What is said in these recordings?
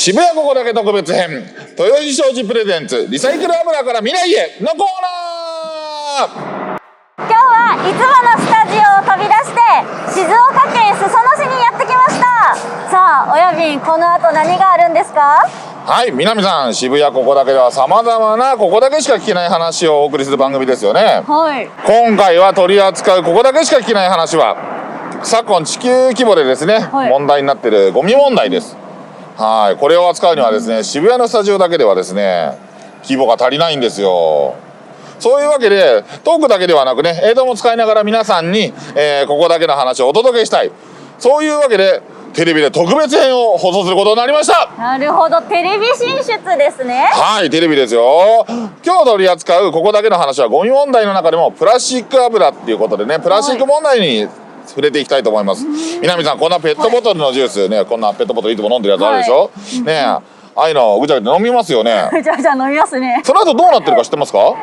渋谷ここだけ特別編、豊洲商事プレゼンツリサイクル油から未来へのコーナー。今日はいつものスタジオを飛び出して静岡県裾野市にやってきました。さあ親便、この後何があるんですか？はい、南さん、渋谷ここだけではさまざまなここだけしか聞けない話をお送りする番組ですよね。はい。今回は取り扱うここだけしか聞けない話は昨今地球規模でですね、はい、問題になっているゴミ問題です。はい、これを扱うにはですね、渋谷のスタジオだけではですね規模が足りないんですよ。そういうわけでトークだけではなくね、映像も使いながら皆さんに、ここだけの話をお届けしたい、そういうわけでテレビで特別編を放送することになりました。なるほど、テレビ進出ですね。はい、テレビですよ。今日取り扱うここだけの話はゴミ問題の中でもプラスチック油っていうことでね、プラスチック問題に触れていきたいと思います。南さん、こんなペットボトルのジュースね、こんなペットボトルいつも飲んでるやつあるでしょ、ねえ、ああいうのぐちゃぐちゃ飲みますよね。ぐちゃぐちゃ飲みますね。その後どうなってるか知ってますか？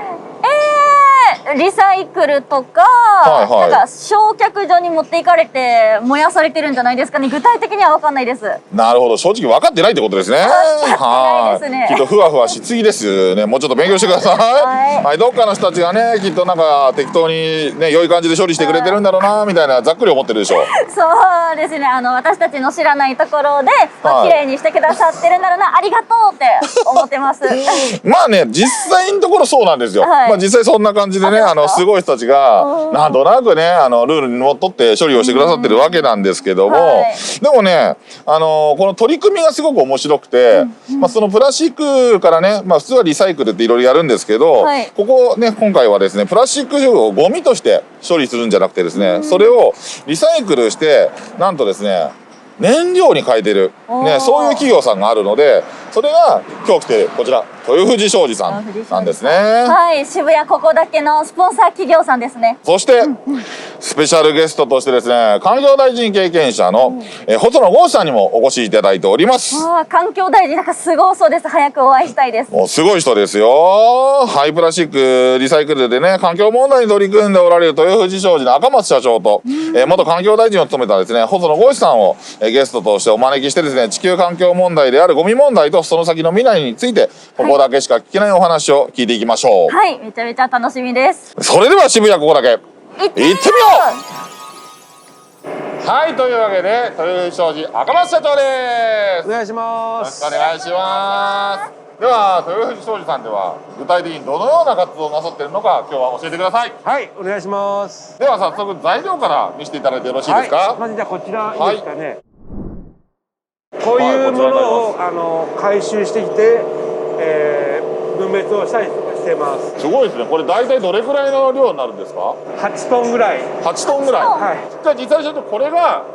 リサイクルとか、なんか焼却所に持っていかれて燃やされてるんじゃないですかね。具体的には分かんないです。なるほど、正直分かってないってことですね。はい、きっとふわふわしすぎですね。もうちょっと勉強してください。はい、どっかの人たちがね、きっとなんか適当にね、良い感じで処理してくれてるんだろうなみたいな、ざっくり思ってるでしょう。そうですね。私たちの知らないところで、綺麗にしてくださってるんだろうな、ありがとうって思ってます。まあね、実際のところそうなんですよ。まあ実際そんな感じでね、すごい人たちがなんとなくね、ルールにのっとって処理をしてくださってるわけなんですけども、でもね、この取り組みがすごく面白くて、まあそのプラスチックからね、まあ普通はリサイクルっていろいろやるんですけど、ここね、今回はですね、プラスチックをゴミとして処理するんじゃなくてですね、それをリサイクルしてなんとですね、燃料に変えてる、ね、そういう企業さんがあるので、それが今日来てるこちら豊富士商事さんなんですね。はい、渋谷ここだけのスポンサー企業さんですね。そしてスペシャルゲストとしてですね、環境大臣経験者の細野豪志さんにもお越しいただいております。環境大臣、なんかすごそうです。早くお会いしたいです。もうすごい人ですよ。ハイプラスチックリサイクルでね、環境問題に取り組んでおられる豊富士商事の赤松社長と、元環境大臣を務めたですね細野豪志さんをゲストとしてお招きしてですね、地球環境問題であるゴミ問題とその先の未来についてここだけしか聞けないお話を聞いていきましょう。はい、めちゃめちゃ楽しみです。それでは渋谷ここだけ行ってみよう。はい、というわけで豊富士商事赤松社長です。お願いします。よろしくお願いします。では豊富士商事さんでは具体的にどのような活動をなさっているのか今日は教えてください。はい、お願いします。では早速材料から見せていただいてよろしいですか？まずじゃあこちらいいですかね。こういうものを回収してきて、分別をしたりしてます。すごいですね。これ大体どれくらいの量になるんですか8トンぐらい。8トンぐらい。はい。じゃあ実際ちょっとこれが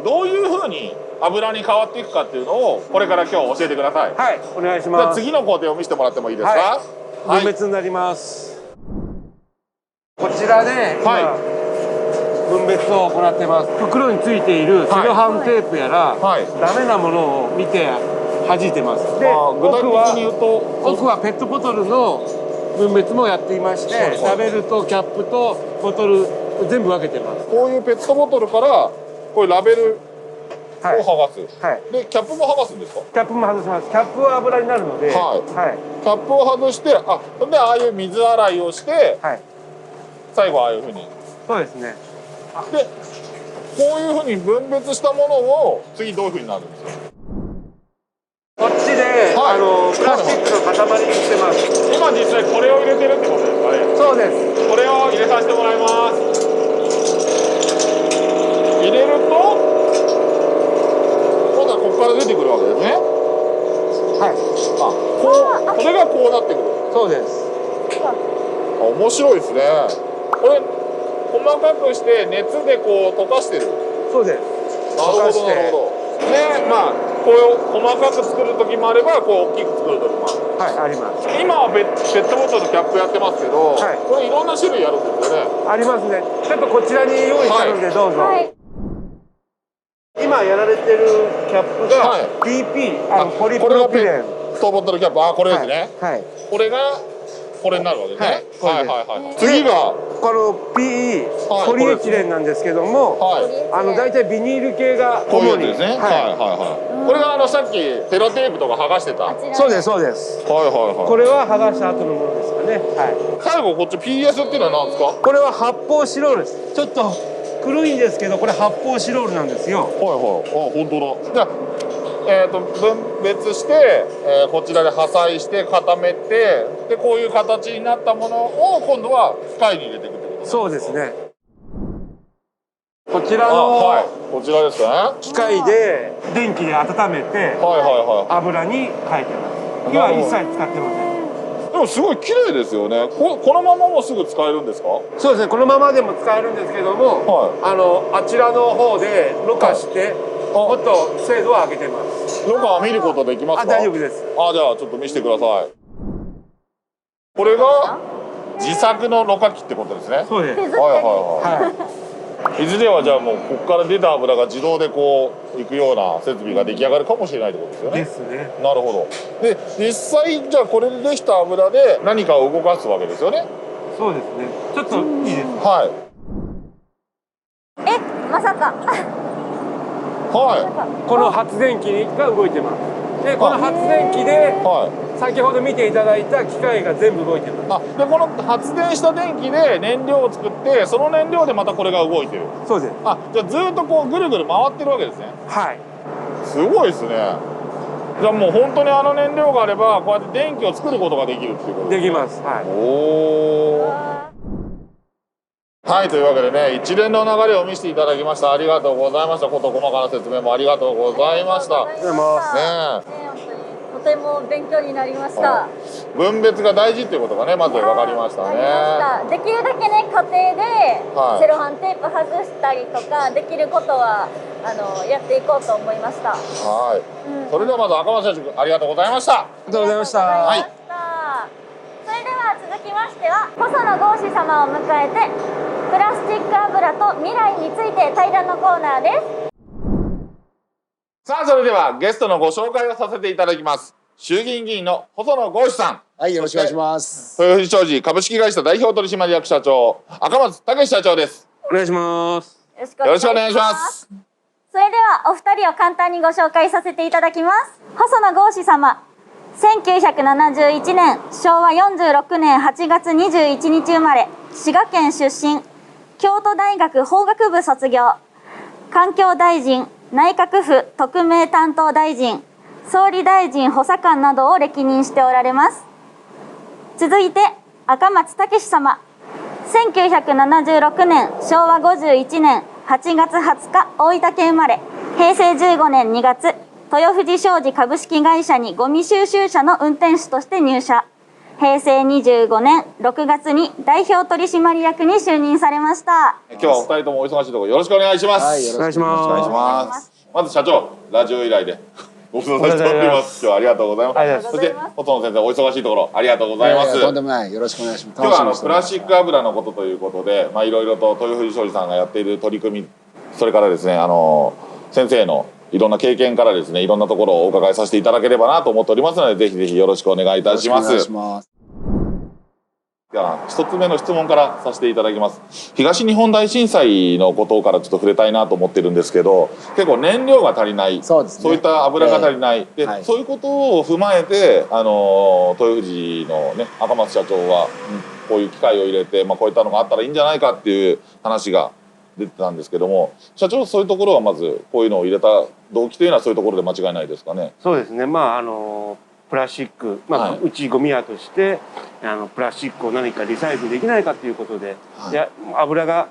どういうふうに油に変わっていくかっていうのをこれから今日教えてください。はい、お願いしじゃます。あ次の工程を見せてもらってもいいですか？はい、分別になります。こちらで今、分別を行ってます。袋についているセロハンテープやら、ダメなものを見て弾いてます。で、具体的に言うと奥はペットボトルの分別もやっていまして、ラベルとキャップとボトル全部分けてます。こういうペットボトルからこういうラベルを剥がす、でキャップも剥がすんですか？キャップも外します。キャップは油になるので、キャップを外して、それでああいう水洗いをして、最後ああいうふうに。そうですね。でこういうふうに分別したものを次どういうふうになるんですか？こっちで、プラスチックの塊にしてます。今実際これを入れてるってことですかね？そうです。これを入れさせてもらいます。入れると今度はここから出てくるわけですね。これがこうなってくる。そうです。面白いですね。これ細かくして熱でこう溶かしてる。そうです。なるほどなるほど。でまあこう細かく作る時もあればこう大きく作る時もある。あります。今はペットボトルキャップやってますけど、これいろんな種類あるんですよね。ありますね。ちょっとこちらに用意したのでどうぞ。今やられてるキャップが PP、ポリプロピレン。ペットボトルキャップ、これですね。これがこれになるわけですね。はいはいはいはい。次がこの PE ポリエチレンなんですけども、だいたいビニール系がこういう主に。やつですね。はいはいはい。これがさっきテロテープとか剥がしてた。はいそうですそうです。はいはい。これは剥がした後のものですかね。はい。最後こっち PS っていうのは何ですか？これは発泡スチロールです。ちょっと黒いんですけど、これ発泡スチロールなんですよ。はいはい。あ、本当だ。じゃあ分別して、こちらで破砕して固めて、でこういう形になったものを今度は機械に入れていくってことですか？そうですね。こちらはい、のこちらですかね。機械で電気で温めて油に変えてます。火は一切使ってません。でもすごい綺麗ですよね。このままもすぐ使えるんですか？そうですね。このままでも使えるんですけども、あちらの方でろ過して、もっと精度を上げてます。ろ過は見ることできますか？大丈夫です。じゃあちょっと見せてください。これが自作のろ過機ってことですね。そうです。いずれはじゃあもうここから出た油が自動でこういくような設備が出来上がるかもしれないってことですよね。ですね。なるほど。で実際じゃあこれでできた油で何かを動かすわけですよね。そうですね。ちょっといいですか？はい。まさか。はい。この発電機が動いてます。でこの発電機で先ほど見ていただいた機械が全部動いてます。でこの発電した電気で燃料を作ってその燃料でまたこれが動いてる。そうです。じゃあずっとこうぐるぐる回ってるわけですね。はい。すごいですね。じゃあもう本当にあの燃料があればこうやって電気を作ることができるっていうことですね。できます。はい。おー。はい、というわけでね、一連の流れを見せていただきました。ありがとうございました。事細かな説明もありがとうございました。ありがとうございます。とても勉強になりました。分別が大事っていうことがね、まず分かりましたね。できるだけね、家庭でセロハンテープ外したりとかできることはやっていこうと思いました。はい。それではまず赤松社長、ありがとうございました。ありがとうございました。はい。それでは続きましては細野豪志様を迎えてプラスチック油と未来について対談のコーナーです。さあそれではゲストのご紹介をさせていただきます。衆議院議員の細野豪志さん。はい、よろしくお願いします。豊富商事株式会社代表取締役社長赤松武社長です。お願いします。よろしくお願いします。それではお二人を簡単にご紹介させていただきます。細野豪志様、1971年昭和46年8月21日生まれ、滋賀県出身、京都大学法学部卒業、環境大臣、内閣府特命担当大臣、総理大臣補佐官などを歴任しておられます。続いて赤松武様、1976年昭和51年8月20日大分県生まれ、平成15年2月豊富商事株式会社にゴミ収集車の運転手として入社。平成25年6月に代表取締役に就任されました。今日はお二人ともお忙しいところよろしくお願いします。はい、よろしくお願いします。まず社長、ラジオ依頼でご無沙汰しております。今日はありがとうございます。そして細野先生、お忙しいところありがとうございます。とんでもない、よろしくお願いします。今日はプラスチック油のことということで、いろいろと豊富商事さんがやっている取り組み、それからですね、先生のいろんな経験からですね、いろんなところをお伺いさせていただければなと思っておりますので、ぜひぜひよろしくお願いいたします。では一つ目の質問からさせていただきます。東日本大震災のことからちょっと触れたいなと思ってるんですけど、結構燃料が足りない、そういった油が足りない、で、そういうことを踏まえて豊富のね赤松社長は、こういう機械を入れて、こういったのがあったらいいんじゃないかっていう話が出てたんですけども、社長そういうところはまずこういうのを入れた動機というのはそういうところで間違いないですかね。そうですね。プラスチック、うちゴミ屋としてプラスチックを何かリサイクルできないかということで、油が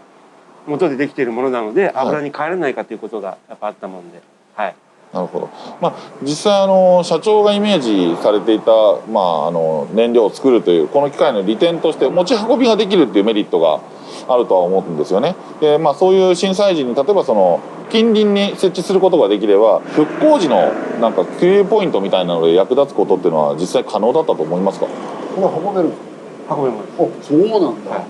元でできているものなので油に変えられないかということがやっぱあったもんで、はい。なるほど。実際社長がイメージされていた燃料を作るというこの機械の利点として持ち運びができるっていうメリットがあるとは思うんですよね。で、そういう震災時に例えば近隣に設置することができれば復興時のなんか給油ポイントみたいなので役立つことっていうのは実際可能だったと思いますか？これ運べる？運べます。そうなんだ。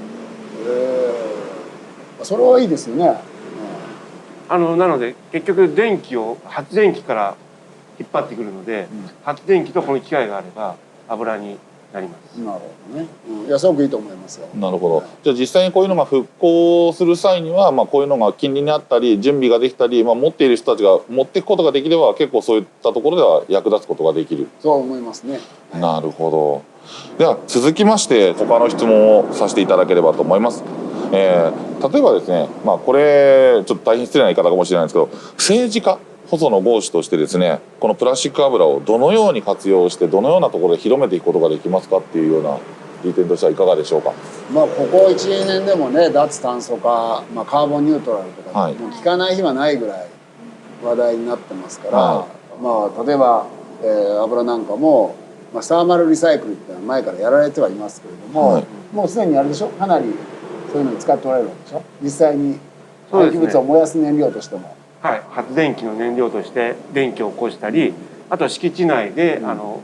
それはいいですよね。なので結局電気を発電機から引っ張ってくるので、発電機とこの機械があれば油になります。なるほどね。いやすごくいいと思いますよ。なるほど。じゃあ実際にこういうのが復興する際には、こういうのが近隣にあったり準備ができたり、持っている人たちが持っていくことができれば結構そういったところでは役立つことができる。そう思いますね。なるほど。では続きまして他の質問をさせていただければと思います。例えばですね、これちょっと大変失礼な言い方かもしれないんですけど、政治家細野豪志としてですね、このプラスチック油をどのように活用してどのようなところで広めていくことができますかっていうような利点としてはいかがでしょうか。ここ1、2年でもね、脱炭素化、カーボンニュートラルとか、もう聞かない日はないぐらい話題になってますから、例えば、油なんかも、サーマルリサイクルっていうのは前からやられてはいますけれども、もうすでにあれでしょ、かなりそういうのに使っておられるわけでしょ、実際に廃棄物を燃やす燃料としても。はい、発電機の燃料として電気を起こしたり、あとは敷地内で、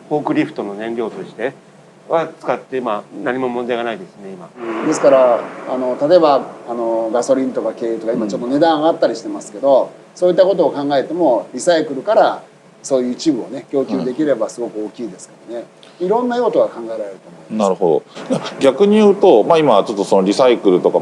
フォークリフトの燃料としては使って、何も問題がないですね今。ですから例えばガソリンとか軽油とか今ちょっと値段上がったりしてますけど、そういったことを考えてもリサイクルからそういう一部をね供給できればすごく大きいですからね、いろんな用途が考えられると思います。なるほど。逆に言うと、今ちょっとそのリサイクルとか、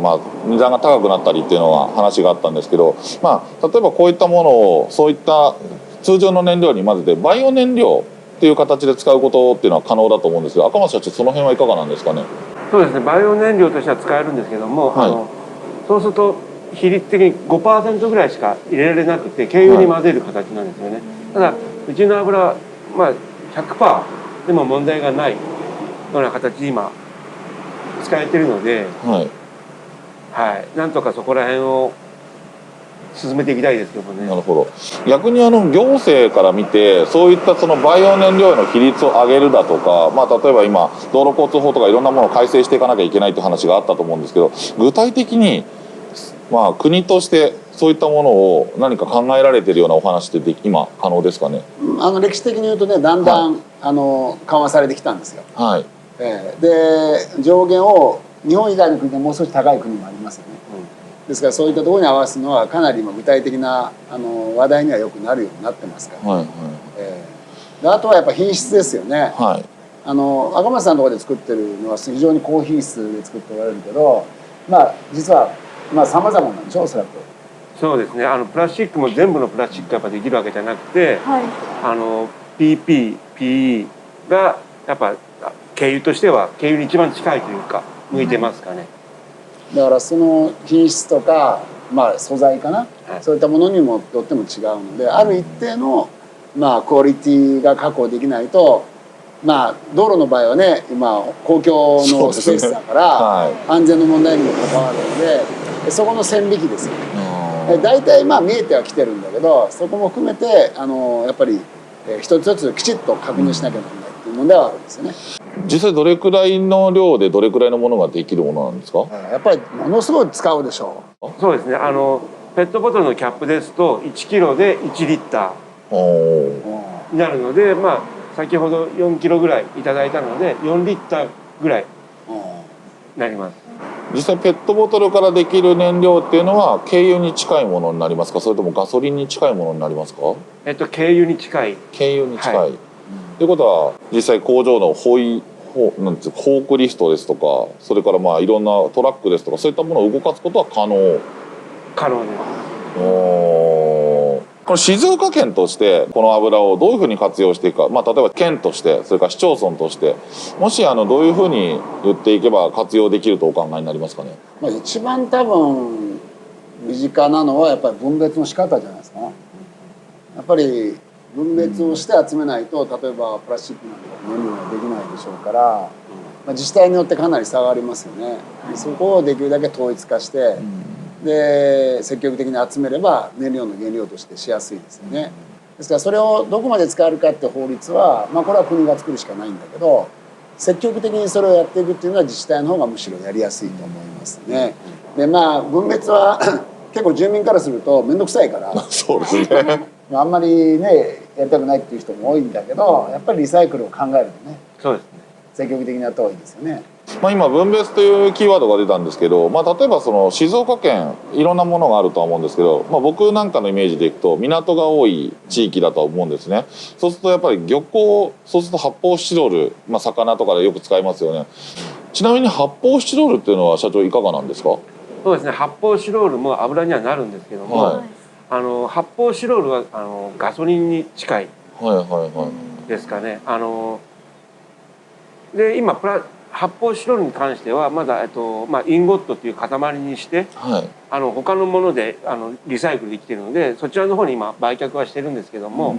値段が高くなったりっていうのは話があったんですけど、例えばこういったものをそういった通常の燃料に混ぜてバイオ燃料っていう形で使うことっていうのは可能だと思うんですけど、赤松社長その辺はいかがなんですかね。そうですね、バイオ燃料としては使えるんですけども、そうすると比率的に 5% ぐらいしか入れられなくて軽油に混ぜる形なんですよね。ただうちの油は100% でも問題がないような形で今使えてるので、なんとかそこら辺を進めていきたいですけどもね。なるほど。逆に行政から見てそういったそのバイオ燃料への比率を上げるだとか、例えば今道路交通法とかいろんなものを改正していかなきゃいけないって話があったと思うんですけど、具体的に国としてそういったものを何か考えられているようなお話って今可能ですかね。歴史的に言うとね、だんだん、緩和されてきたんですよ。で上限を日本以外の国でもう少し高い国もありますよね。ですからそういったところに合わせるのはかなり今具体的な話題にはよくなるようになってますから、であとはやっぱ品質ですよね。赤松さんのところで作ってるのは非常に高品質で作っておられるけど、実はさまざまなんでしょ、おそらく。そうですね、プラスチックも全部のプラスチックがやっぱできるわけじゃなくて、PP、PE がやっぱ軽油としては軽油に一番近いというか向いてますかね。だからその品質とか、素材かな、そういったものにもよっても違うので、ある一定の、クオリティが確保できないと、道路の場合はね今公共のスペースだから、安全の問題にも関わるので、そこの線引きですよね。大体見えてはきてるんだけど、そこも含めてやっぱり一つ一つきちっと確認しなきゃならないっていう問題はあるんですよね。実際どれくらいの量でどれくらいのものができるものなんですか。やっぱりものすごい使うでしょう。そうですね、ペットボトルのキャップですと1キロで1リッターになるので、先ほど4キロぐらいいただいたので4リッターぐらいになります。実際ペットボトルからできる燃料っていうのは軽油に近いものになりますか、それともガソリンに近いものになりますか。軽油に近い。軽油に近い、ということは実際工場のフォークリフトですとか、それからいろんなトラックですとか、そういったものを動かすことは可能です。この静岡県としてこの油をどういうふうに活用していくか、例えば県としてそれから市町村としてもしどういうふうに言っていけば活用できるとお考えになりますかね。一番多分身近なのはやっぱり分別の仕方じゃないですか。やっぱり分別をして集めないと、例えばプラスチックなんか燃料ができないでしょうから、自治体によってかなり差がありますよね。そこをできるだけ統一化して、で積極的に集めれば燃料の原料としてしやすいですよね。ですからそれをどこまで使えるかって法律は、これは国が作るしかないんだけど、積極的にそれをやっていくっていうのは自治体の方がむしろやりやすいと思いますね。で分別は結構住民からすると面倒くさいからそうですねあんまりねやりたくないっていう人も多いんだけど、やっぱりリサイクルを考えるとね、そうですね、積極的にやった方がいいですよね。今分別というキーワードが出たんですけど、例えばその静岡県いろんなものがあるとは思うんですけど、僕なんかのイメージでいくと港が多い地域だとは思うんですね。そうするとやっぱり漁港、そうすると発泡スチロール、魚とかでよく使いますよね。ちなみに発泡スチロールっていうのは社長いかがなんですか？そうですね、発泡スチロールも油にはなるんですけども、はい、発泡スチロールはガソリンに近いはいはいはいですかね。で今発泡スチロールに関してはまだ、インゴットっていう塊にして、はい、他のものでリサイクルできてるので、そちらの方に今売却はしてるんですけども、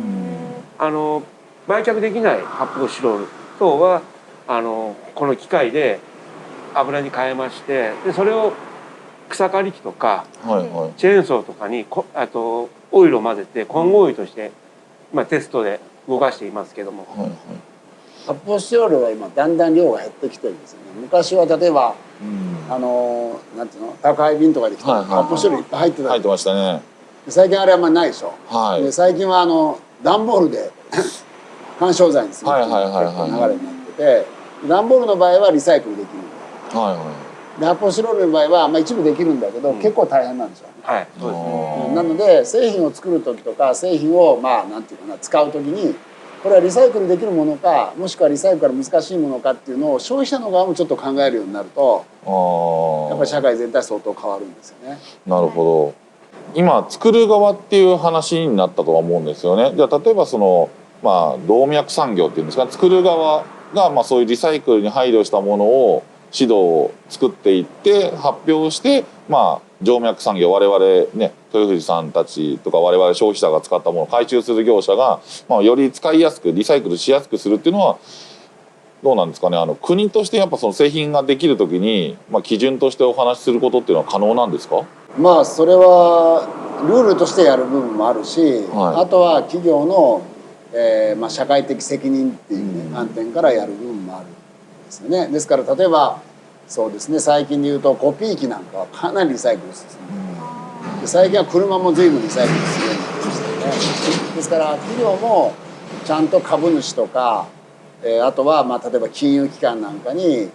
売却できない発泡スチロール等はこの機械で油に変えまして、でそれを草刈り機とか、はいはい、チェーンソーとかにオイルを混ぜて混合オイルとしてテストで動かしていますけども、はいはい、発泡スチロールは今だんだん量が減ってきてるんですよね。昔は例えば、なんていうの、宅配便とかで来たら発泡スチロールいっぱい入ってた、入ってましたね。最近あれあんまりないでしょ。はい、で最近は段ボールで緩衝材にするっていうのが結構流れになってて、段ボールの場合はリサイクルできる。はいはい、で発泡スチロールの場合は、一部できるんだけど、結構大変なんですよね。はい、そうですね。なので製品を作る時とか製品をなんていうかな、使う時にこれはリサイクルできるものか、もしくはリサイクルが難しいものかっていうのを消費者の側もちょっと考えるようになると、やっぱり社会全体相当変わるんですよね。なるほど。今作る側っていう話になったとは思うんですよね。じゃあ例えばその動脈産業っていうんですか、作る側がそういうリサイクルに配慮したものを指導を作っていって発表して、静脈産業、我々ね、豊藤さんたちとか我々消費者が使ったものを回収する業者が、より使いやすくリサイクルしやすくするっていうのはどうなんですかね。国としてやっぱその製品ができる時に、基準としてお話しすることっていうのは可能なんですか？それはルールとしてやる部分もあるし、はい、あとは企業の、社会的責任っていう、観点からやる部分もあるんですよね。ですから例えばそうですね、最近で言うとコピー機なんかはかなりリサイクル進んで、で最近は車も随分リサイクルするようになってましたよね。ですから企業もちゃんと株主とか、あとは例えば金融機関なんかに、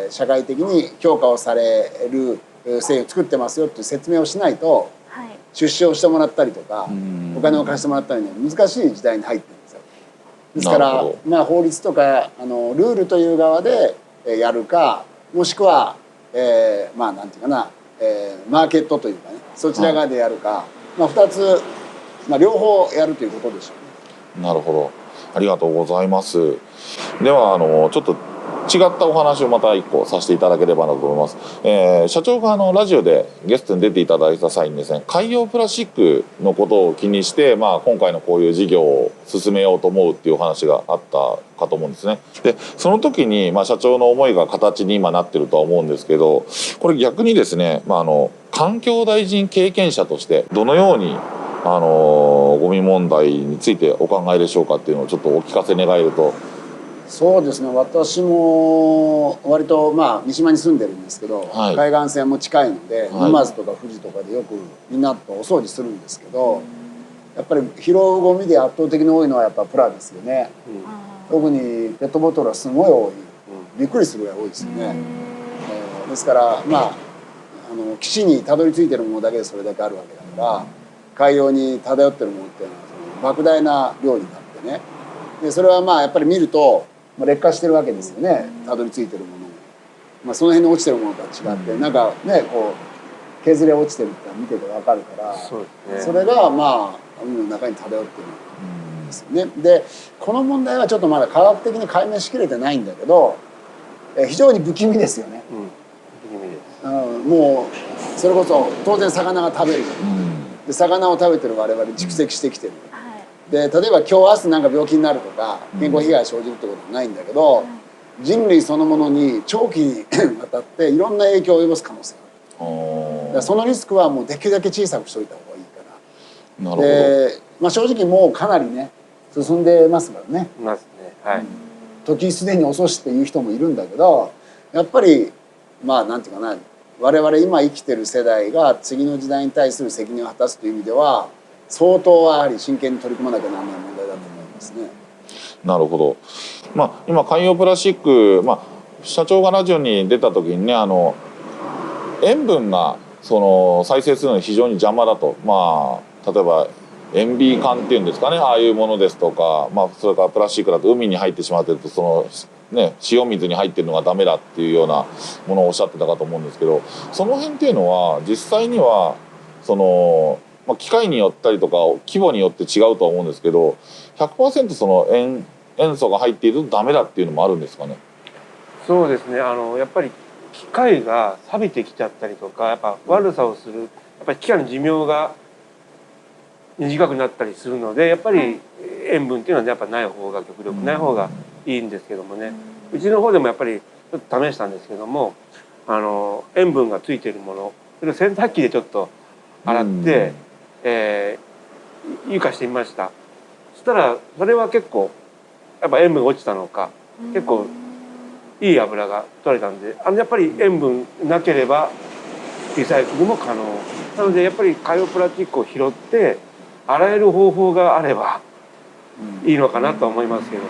社会的に評価をされる製品を作ってますよっていう説明をしないと、出資をしてもらったりとか、お金を貸してもらったりね、難しい時代に入ってるんですよ。ですから法律とかルールという側でやるか、もしくは、なんていうかな、マーケットというかね、そちら側でやるか、2つ、両方やるということでしょうね。なるほど、ありがとうございます。ではちょっと違ったお話をまた一個させていただければなと思います。社長がラジオでゲストに出ていただいた際にですね、海洋プラスチックのことを気にして、今回のこういう事業を進めようと思うっていうお話があったかと思うんですね。でその時に、社長の思いが形に今なってるとは思うんですけど、これ逆にですね、環境大臣経験者としてどのようにゴミ問題についてお考えでしょうかっていうのをちょっとお聞かせ願えると。そうですね、私も割と三島に住んでるんですけど、はい、海岸線も近いので、はい、沼津とか富士とかでよくみんなとお掃除するんですけど、やっぱり拾うゴミで圧倒的に多いのはやっぱプラですよね。特にペットボトルはすごい多い、びっくりするぐらい多いですよね。ですから岸にたどり着いてるものだけでそれだけあるわけだから、海洋に漂ってるものっていうのは莫大な量になってね、でそれはやっぱり見ると劣化してるわけですよね、たどり着いてるものが。その辺に落ちてるものとは違って、なんかね、こう削れ落ちてるって見てて分かるから、それが海の中に漂ってるんですよね。でこの問題はちょっとまだ科学的に解明しきれてないんだけど、非常に不気味ですよね。もうそれこそ当然魚が食べる、で魚を食べてる我々蓄積してきてる、で例えば今日明日なんか病気になるとか健康被害が生じるってことはないんだけど、人類そのものに長期にわたっていろんな影響を及ぼす可能性がある。だからそのリスクはもうできるだけ小さくしといた方がいいかな。で、正直もうかなりね進んでますからね。時すでに遅しっていう人もいるんだけど、やっぱりなんていうかな、我々今生きてる世代が次の時代に対する責任を果たすという意味では相当やはり真剣に取り組まなきゃならない問題だと思いますね。なるほど。今海洋プラスチック、社長がラジオに出た時にね塩分がその再生するのに非常に邪魔だと、まあ例えば塩ビ管っていうんですかね、ああいうものですとか、まあ、それからプラスチックだと海に入ってしまってるとその、ね、塩水に入ってるのがダメだっていうようなものをおっしゃってたかと思うんですけど、その辺っていうのは実際にはその、まあ、機械によったりとか規模によって違うとは思うんですけど 100% その塩素が入っているとダメだっていうのもあるんですかね。そうですね。やっぱり機械が錆びてきちゃったりとか、やっぱ悪さをする、やっぱり機械の寿命が短くなったりするので、やっぱり塩分っていうのはやっぱない方が極力ない方がいいんですけどもね。うちの方でもやっぱりちょっと試したんですけども、塩分がついているもの、それを洗濯機でちょっと洗って、床してみました。そしたらそれは結構やっぱ塩分が落ちたのか、結構いい油が取れたんで、やっぱり塩分なければリサイクルも可能なので、やっぱり海洋プラスチックを拾って洗える方法があればいいのかなと思いますけども。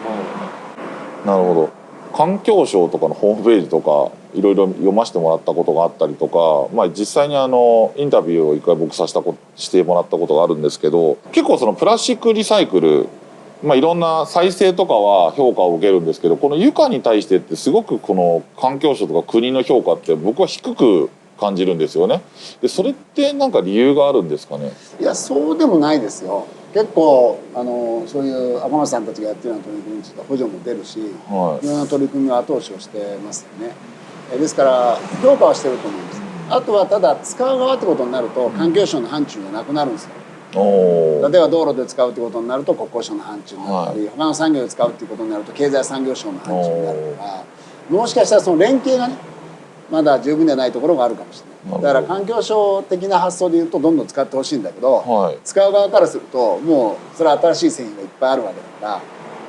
なるほど。環境省とかのホームページとかいろいろ読ませてもらったことがあったりとか、まあ、実際にインタビューを一回僕してもらったことがあるんですけど、結構そのプラスチックリサイクル、まあ、いろんな再生とかは評価を受けるんですけど、この床に対してってすごくこの環境省とか国の評価って僕は低く感じるんですよね。でそれって何か理由があるんですかね。いやそうでもないですよ。結構そういう赤松さんたちがやってるような取り組みについては補助も出るし、はい、いろんな取り組みを後押しをしてますよね。ですから評価はしてると思うんです。あとはただ使う側ってことになると環境省の範疇がなくなるんですよ。例えば道路で使うってことになると国交省の範疇になったり、他の産業で使うっていうことになると経済産業省の範疇になるから、もしかしたらその連携がねまだ十分でないところがあるかもしれない。だから環境省的な発想でいうとどんどん使ってほしいんだけど、使う側からするともうそれは新しい製品がいっぱいあるわけだか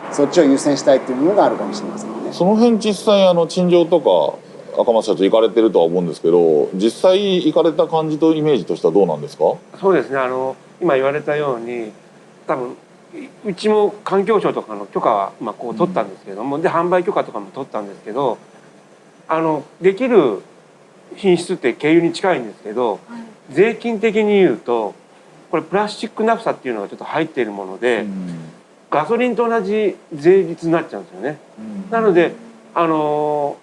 らそっちを優先したいっていうものがあるかもしれませんね。その辺実際陳情とか赤松社長行かれてるとは思うんですけど、実際行かれた感じとイメージとしてはどうなんですか。そうですね。今言われたように多分うちも環境省とかの許可はこう取ったんですけれども、で販売許可とかも取ったんですけど、できる品質って軽油に近いんですけど、税金的に言うとこれプラスチックナフサっていうのがちょっと入っているもので、ガソリンと同じ税率になっちゃうんですよね。なので普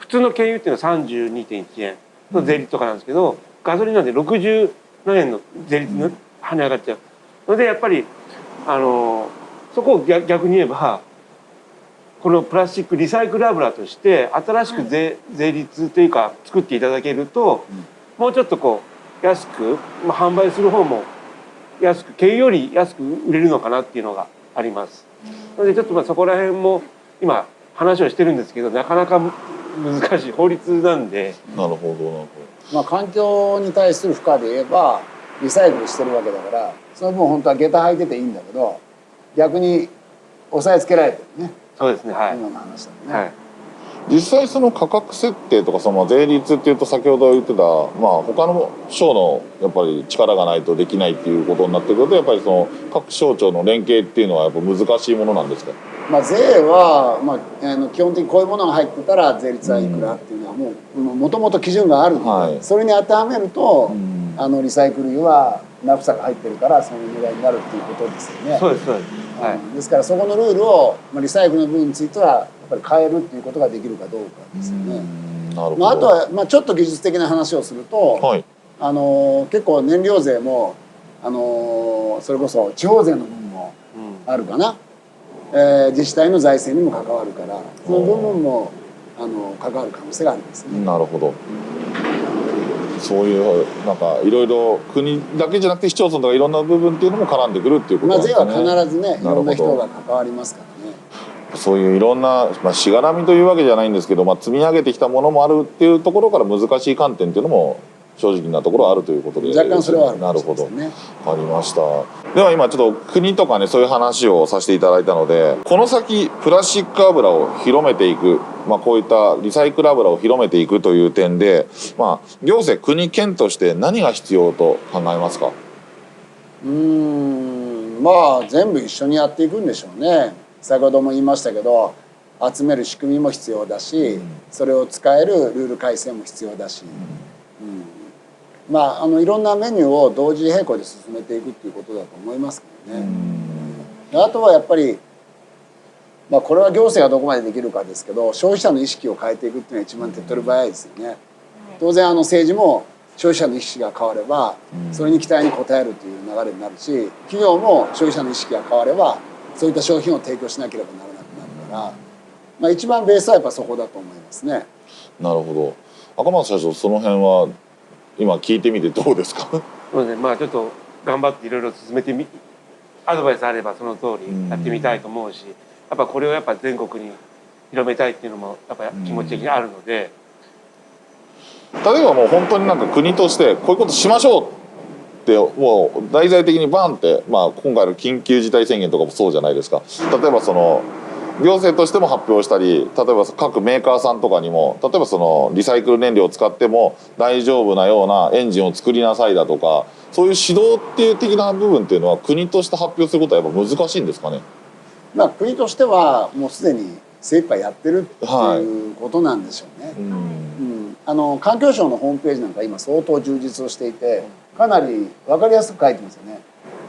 通の軽油っていうのは 32.1 円の税率とかなんですけど、ガソリンなんで60何円の税率に跳ね上がっちゃうので、やっぱりそこを逆に言えばこのプラスチックリサイクル油として新しく税率というか作っていただけると、もうちょっとこう安く、販売する方も安く、軽油より安く売れるのかなっていうのがあります。なのでちょっとそこら辺も今話をしてるんですけど、なかなか難しい法律なんで。なるほどなるほど。環境に対する負荷で言えばリサイクルしてるわけだから、その分本当は下駄履いてていいんだけど、逆に押さえつけられてるね。そうですね。はい。今の話だね。はい。実際その価格設定とかその税率っていうと先ほど言ってた、他の省のやっぱり力がないとできないっていうことになってくると、やっぱりその各省庁の連携っていうのはやっぱ難しいものなんですか。税は、基本的にこういうものが入ってたら税率はいくらっていうのはもともと基準があるので、それに当てはめると、リサイクル油はナフサが入ってるからその値段になるっていうことですよね。そうですそうです。はい。ですからそこのルールを、リサイクルの部分についてはやっぱり変えるっていうことができるかどうかですよね。なるほど。あとは、ちょっと技術的な話をすると、結構燃料税もそれこそ地方税の分もあるかな。自治体の財政にも関わるから、その部分も関わる可能性がありますね。なるほど。そういうなんかいろいろ国だけじゃなくて市町村とかいろんな部分っていうのも絡んでくるっていうことなんですね。税は必ずね、いろんな人が関わりますからね。そういういろんな、しがらみというわけじゃないんですけど、積み上げてきたものもあるっていうところから難しい観点っていうのも正直なところはあるということで、若干それはあるかなるほど、もしれないですね。わかりました。では今ちょっと国とかね、そういう話をさせていただいたので、この先プラスチック油を広めていく、こういったリサイクル油を広めていくという点で、行政国県として何が必要と考えますか。全部一緒にやっていくんでしょうね。先ほども言いましたけど、集める仕組みも必要だし、それを使えるルール改正も必要だし、まあいろんなメニューを同時並行で進めていくっていうことだと思いますけどね。あとはやっぱり、まあこれは行政がどこまでできるかですけど、消費者の意識を変えていくっていうのが一番手っ取り早いですよね。当然政治も消費者の意識が変わればそれに期待に応えるという流れになるし、企業も消費者の意識が変わればそういった商品を提供しなければならなくなるから、まあ、一番ベースはやっぱそこだと思いますね。なるほど。赤松社長、その辺は今聞いてみてどうですか？そうですね、まあちょっと頑張っていろいろ進めてアドバイスあればその通りやってみたいと思うし、やっぱこれをやっぱ全国に広めたいっていうのもやっぱ気持ち的にあるので、例えばもう本当になんか国としてこういうことしましょうってもう大々的にバンって、まあ、今回の緊急事態宣言とかもそうじゃないですか。例えばその行政としても発表したり、例えば各メーカーさんとかにも、例えばそのリサイクル燃料を使っても大丈夫なようなエンジンを作りなさいだとか、そういう指導っていう的な部分っていうのは国として発表することはやっぱ難しいんですかね？まあ国としてはもうすでに精一杯やってるっていうことなんでしょうね。環境省のホームページなんか今相当充実をしていて、かなり分かりやすく書いてますよね。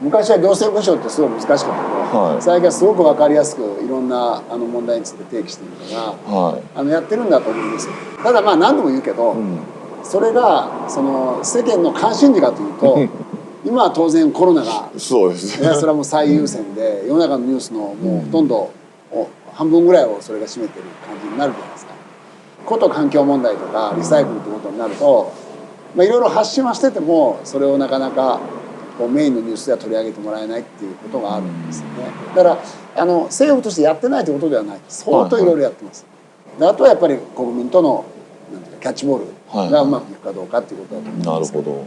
昔は行政文書ってすごい難しかったけど、最近はすごく分かりやすくいろんな問題について提起しているから、やってるんだと思うんですよ。ただまあ何度も言うけど、それがその世間の関心事かというと今は当然コロナがそうですね、それはもう最優先で、世の中のニュースのもうほとんど半分ぐらいをそれが占めてる感じになるじゃないですか。こと環境問題とかリサイクルってことになると、いろいろ発信はしててもそれをなかなかこうメインのニュースでは取り上げてもらえないっていうことがあるんですよね。だから政府としてやってないということではない、相当いろいろやってます。であとはやっぱり国民とのなんていうかキャッチボールがうまくいくかどうかっていうことだと思います。なるほど。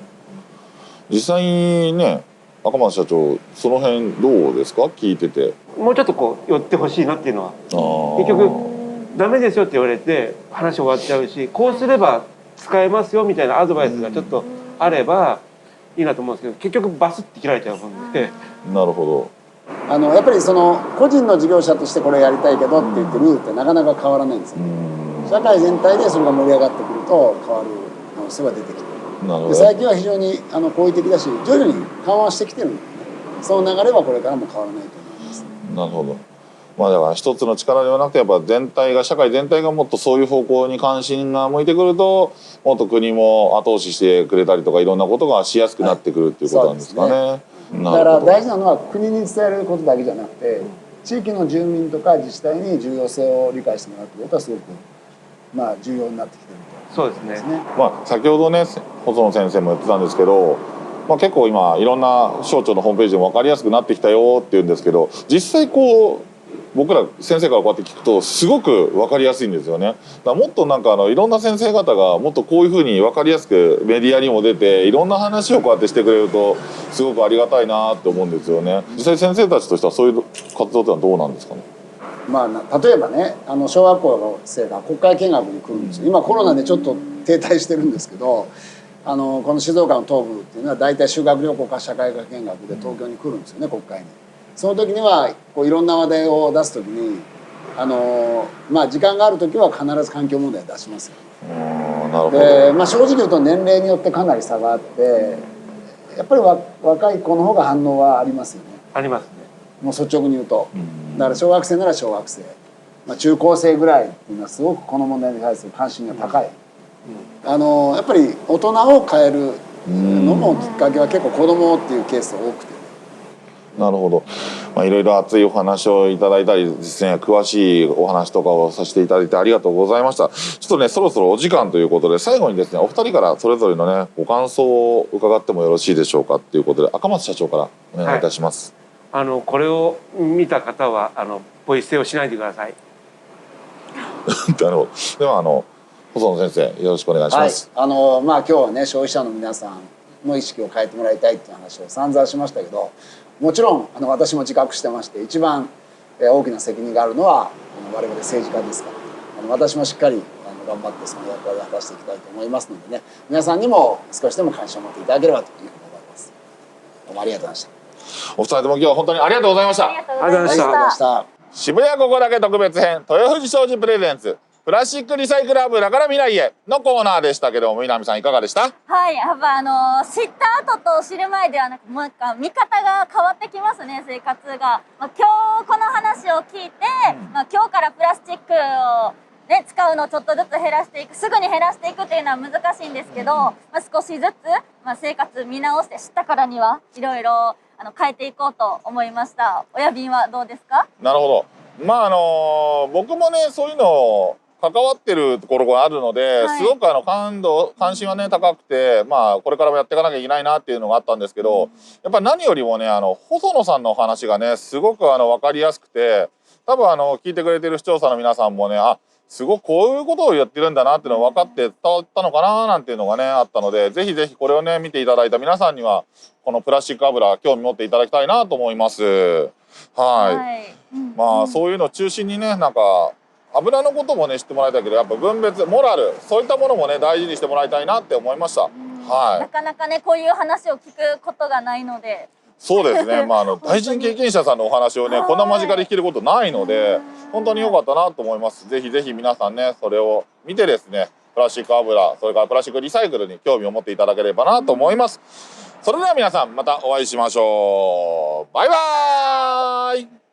実際にね、赤松社長、その辺どうですか、聞いてて。もうちょっとこう寄ってほしいなっていうのは、結局ダメですよって言われて話終わっちゃうし、こうすれば使えますよみたいなアドバイスがちょっとあればいいなと思うんですけど、結局バスって切られちゃうもんで。なるほど。やっぱりその個人の事業者としてこれやりたいけどって言ってルールってなかなか変わらないんですよ。社会全体でそれが盛り上がってくると変わる可能性が出てきてる。で最近は非常に好意的だし、徐々に緩和してきてるんでね、その流れはこれからも変わらないと思います。なるほど。まあだから一つの力ではなくて、やっぱ全体が、社会全体がもっとそういう方向に関心が向いてくると、もっと国も後押ししてくれたりとか、いろんなことがしやすくなってくるっていうことなんですかね。だから大事なのは国に伝えることだけじゃなくて、地域の住民とか自治体に重要性を理解してもらうということはすごく重要になってきてると思いますね。そうですね。先ほどね、細野先生も言ってたんですけど、結構今いろんな省庁のホームページでも分かりやすくなってきたよって言うんですけど、実際こう僕ら先生からこうやって聞くとすごく分かりやすいんですよね。だからもっとなんかいろんな先生方がもっとこういうふうに分かりやすくメディアにも出ていろんな話をこうやってしてくれるとすごくありがたいなって思うんですよね。実際先生たちとしてはそういう活動ってのはどうなんですかね。例えばね、小学校の生が国会見学に来るんですよ。今コロナでちょっと停滞してるんですけど、この静岡の東部っていうのは大体修学旅行か社会科見学で東京に来るんですよね、国会に。その時にはいろんな話題を出す時に時間がある時は必ず環境問題を出しますよ。なるほど。で、正直言うと年齢によってかなり差があって、やっぱり若い子の方が反応はありますよね。ありますね。もう率直に言うと。だから小学生なら小学生、中高生ぐらいっていうのはすごくこの問題に対する関心が高い。やっぱり大人を変えるのもきっかけは結構子供っていうケースが多くて。なるほど。いろいろ熱いお話をいただいたりですね、詳しいお話とかをさせていただいてありがとうございました。ちょっとね、そろそろお時間ということで、最後にですね、お二人からそれぞれのね、ご感想を伺ってもよろしいでしょうかっていうことで、赤松社長からお願いいたします。これを見た方はポイ捨てをしないでください。なるほど。では細野先生、よろしくお願いします。今日はね、消費者の皆さんの意識を変えてもらいたいっていう話を散々しましたけど、もちろん私も自覚してまして、一番大きな責任があるのは我々政治家ですから、私もしっかり頑張ってその役割を果たしていきたいと思いますのでね、皆さんにも少しでも関心を持っていただければというふうに思います。どうもありがとうございました。お二人とも今日は本当にありがとうございました。ありがとうございました。渋谷ここだけ特別編豊富士商事プレゼンツプラスチックリサイクル油から未来へのコーナーでしたけども、南さんいかがでした？はい、やっぱ知った後と知る前ではなんか見方が変わってきますね、生活が。今日この話を聞いて、今日からプラスチックをね、使うのをちょっとずつ減らしていく、すぐに減らしていくっていうのは難しいんですけど、少しずつ、生活見直して知ったからにはいろいろ変えていこうと思いました。親便はどうですか？なるほど。僕もねそういうの関わってるところがあるので、すごく関心はね高くて、これからもやっていかなきゃいけないなっていうのがあったんですけど、やっぱり何よりもね細野さんのお話がねすごく分かりやすくて、多分聞いてくれてる視聴者の皆さんもねすごくこういうことをやってるんだなっていうのが分かって伝わったのかななんていうのがねあったので、ぜひぜひこれをね見ていただいた皆さんにはこのプラスチック油興味持っていただきたいなと思います。そういうのを中心にね油のこともね知ってもらいたいけど、やっぱ分別モラルそういったものもね大事にしてもらいたいなって思いました。なかなかねこういう話を聞くことがないので。そうですね。大臣経験者さんのお話をねこんな間近で聞けることないので、本当に良かったなと思います。ぜひぜひ皆さんねそれを見てですね、プラスチック油それからプラスチックリサイクルに興味を持っていただければなと思います。それでは皆さんまたお会いしましょう。バイバーイ。